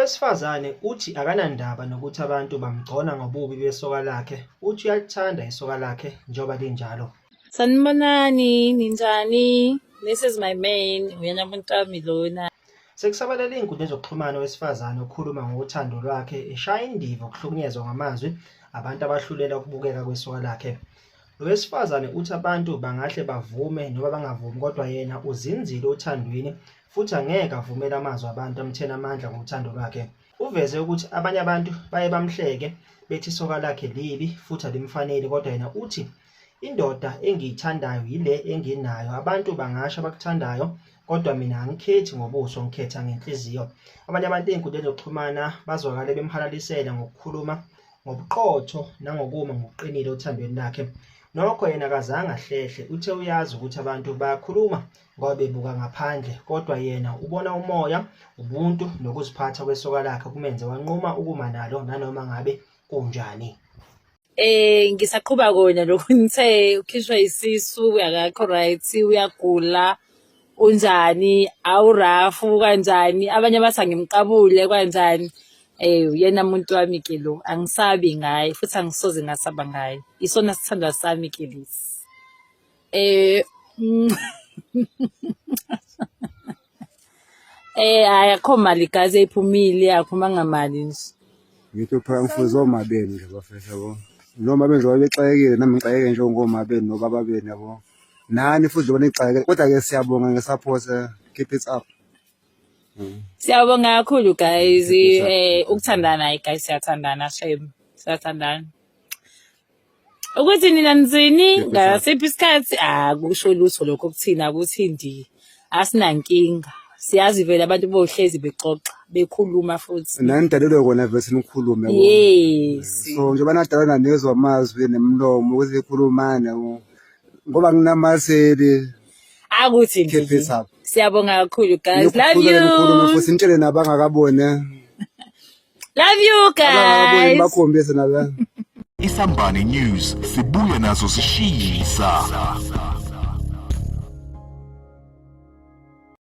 Owesifazane uthi akanandaba nokuthi abantu bamgcona ngobubi besoka lakhe, uthi uyalithanda isoka lakhe njengoba linjalo. Sanibonani, ninjani? This is my man, uyena umuntu wami lona. Sekusabalele iy'nkundla zokuxhumana owesifazane okhuluma ngothando lwakhe eshaya indiva ukuhlukunyezwa ngamazwi abantu abahlulela ukubukeka kwesoka lakhe. Lo wesifazane uthi abantu bangahle bavume noma bangavumi kodwa yena uzinzile othandweni futhi angeke avumele amazwi abantu amthena amandla ngothando lwakhe. Uveze ukuthi abanye abantu baye bamhleke bethi isoka lakhe libi futhi alimfanele kodwa yena uthi indoda engiyithandayo yile enginayo. Abantu bangasho abakuthandayo kodwa mina angikhethi ngobuso, ngikhetha ngenhliziyo. Abanye abantu ey'nkundleni zokuxhumana bazwakale bemhalalisela ngokukhuluma ngobuqotho nangokuma ngokuqinile othandweni lakhe. Nokho yena akazange ahlehle, uthe uyazi ukuthi abantu bayakhuluma ngoba bebuka ngaphandle kodwa yena ubona umoya, ubuntu nokuziphatha kwesoka lakhe kumenze wanquma ukuma nalo nanoma ngabe kunjani. Ngisaqhuba kona lokhu nithe ukhishwa isisu akakho right, uyagula unjani, awurafu kanjani, abanye bathi angimqabule kanjani. Uyena muntu wami ke lo, angisabi ngaye futhi angisoze ngasaba ngaye. Isona sithandwa sami ke lesi. Akho mali gazi ephumile, akhuma ngamali nje. Ngithi phela ngifuze omabeni nje bafethu yabo. Noma benzoba bexakekile nami ngixakeke nje ngomabeni nobaba beni yabo. Nani futhi njengoba nixakeke kodwa ke siyabonga ngesupport, keep it up. Siyabonga kakhulu guys. Ukuthandana guys, siyathandana shame. Siyathandana. Ukuthi nina nizini ngasiphi isikhathi kusho lutho lokho kuthina akuthindi. Asinankinga. Siyazi vele abantu bohlezi bexoxa bekhuluma futhi. Nani dalelwe kona vese nikhulume yabo. Yes. So njengoba nadalana nezwe amazwi nemlomo ukuthi ikhulumane yabo. Ngoba nginamaseli. Akuthi nje. Keep it up. Siyabonga kakhulu guys. Love you. Futhi nitshele nabangakabone. Love you guys. Bakhombise nabe. Isambane News sibuya nazo sishisa.